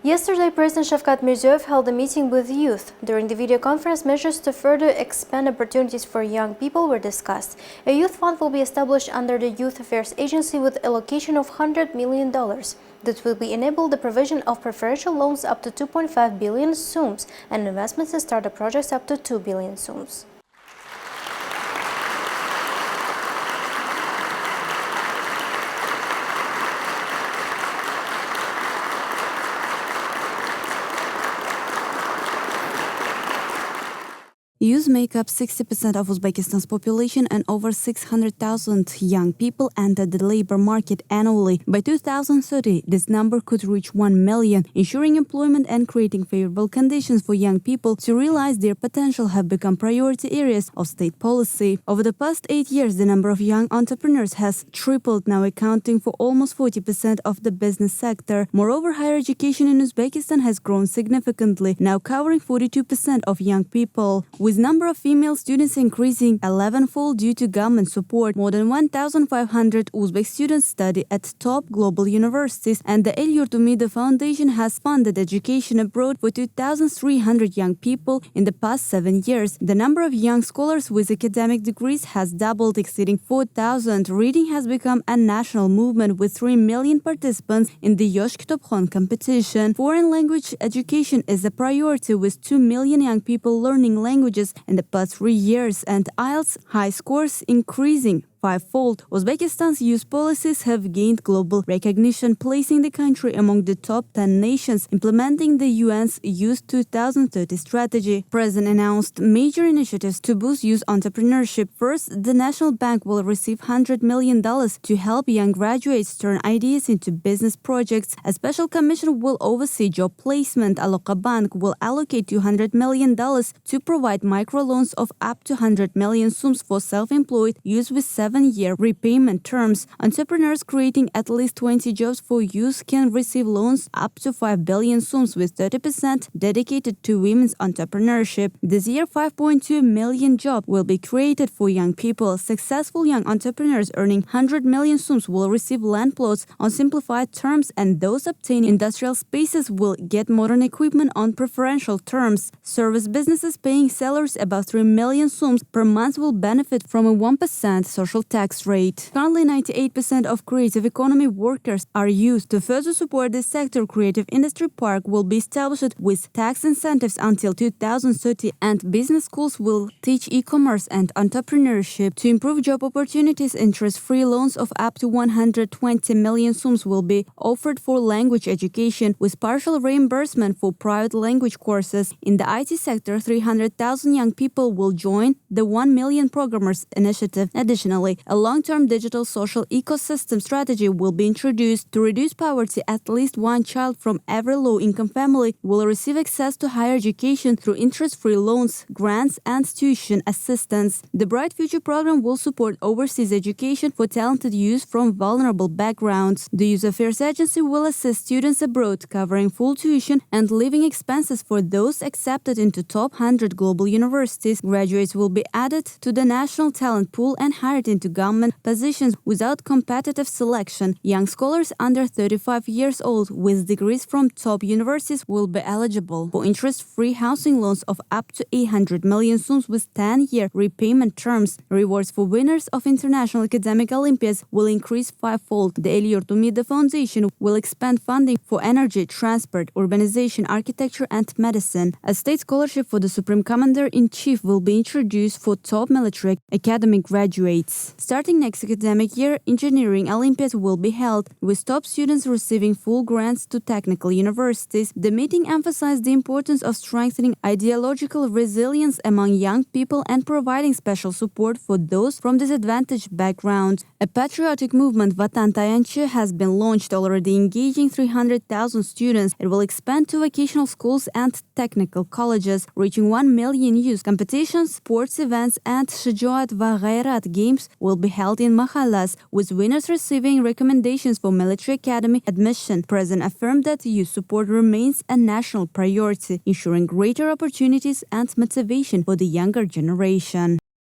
Yesterday, President Shavkat Mirziyoyev held a meeting with youth. During the video conference, measures to further expand opportunities for young people were discussed. A youth fund will be established under the Youth Affairs Agency with allocation of $100 million. That will enable the provision of preferential loans up to 2.5 billion soums and investments in startup projects up to 2 billion soums. Youth make up 60% of Uzbekistan's population, and over 600,000 young people enter the labor market annually. By 2030, this number could reach 1 million. Ensuring employment and creating favorable conditions for young people to realize their potential have become priority areas of state policy. Over the past 8 years, the number of young entrepreneurs has tripled, now accounting for almost 40% of the business sector. Moreover, higher education in Uzbekistan has grown significantly, now covering 42% of young people. With number of female students increasing 11-fold due to government support, more than 1,500 Uzbek students study at top global universities, and the El Yurtumida Foundation has funded education abroad for 2,300 young people in the past 7 years. The number of young scholars with academic degrees has doubled, exceeding 4,000. Reading has become a national movement with 3 million participants in the Yosh Kitobxon competition. Foreign language education is a priority, with 2 million young people learning languages in the past 3 years, and IELTS high scores increasing fivefold. Uzbekistan's youth policies have gained global recognition, placing the country among the top 10 nations implementing the UN's Youth 2030 strategy. President announced major initiatives to boost youth entrepreneurship. First, the National Bank will receive $100 million to help young graduates turn ideas into business projects. A special commission will oversee job placement. Bank will allocate $200 million to provide microloans of up to 100 million soums for self-employed youth with 7-year repayment terms. Entrepreneurs creating at least 20 jobs for youth can receive loans up to 5 billion soums, with 30% dedicated to women's entrepreneurship. This year, 5.2 million jobs will be created for young people. Successful young entrepreneurs earning 100 million soums will receive land plots on simplified terms, and those obtaining industrial spaces will get modern equipment on preferential terms. Service businesses paying salaries above 3 million soums per month will benefit from a 1% social tax rate. Currently, 98% of creative economy workers are youth. To further support this sector, Creative Industry Park will be established with tax incentives until 2030, and business schools will teach e-commerce and entrepreneurship. To improve job opportunities, interest-free loans of up to 120 million soums will be offered for language education, with partial reimbursement for private language courses. In the IT sector, 300,000 young people will join the 1 Million Programmers initiative. Additionally, a long-term digital social ecosystem strategy will be introduced to reduce poverty. At least one child from every low-income family will receive access to higher education through interest-free loans, grants, and tuition assistance. The Bright Future program will support overseas education for talented youth from vulnerable backgrounds. The Youth Affairs Agency will assist students abroad, covering full tuition and living expenses for those accepted into top 100 global universities. Graduates will be added to the national talent pool and hired into government positions without competitive selection. Young scholars under 35 years old with degrees from top universities will be eligible for interest-free housing loans of up to 800 million soums with 10-year repayment terms. Rewards for winners of international academic Olympiads will increase fivefold. The El Yurtumida Foundation will expand funding for energy, transport, urbanization, architecture, and medicine. A state scholarship for the Supreme Commander-in-Chief will be introduced for top military academy graduates. Starting next academic year, engineering Olympiads will be held, with top students receiving full grants to technical universities. The meeting emphasized the importance of strengthening ideological resilience among young people and providing special support for those from disadvantaged backgrounds. A patriotic movement, Vatan Tayanchi, has been launched, already engaging 300,000 students. It will expand to vocational schools and technical colleges, reaching 1 million youth. Competitions, sports events, and Shijoat va Ghairat games will be held in mahallas, with winners receiving recommendations for military academy admission. President affirmed that youth support remains a national priority, ensuring greater opportunities and motivation for the younger generation.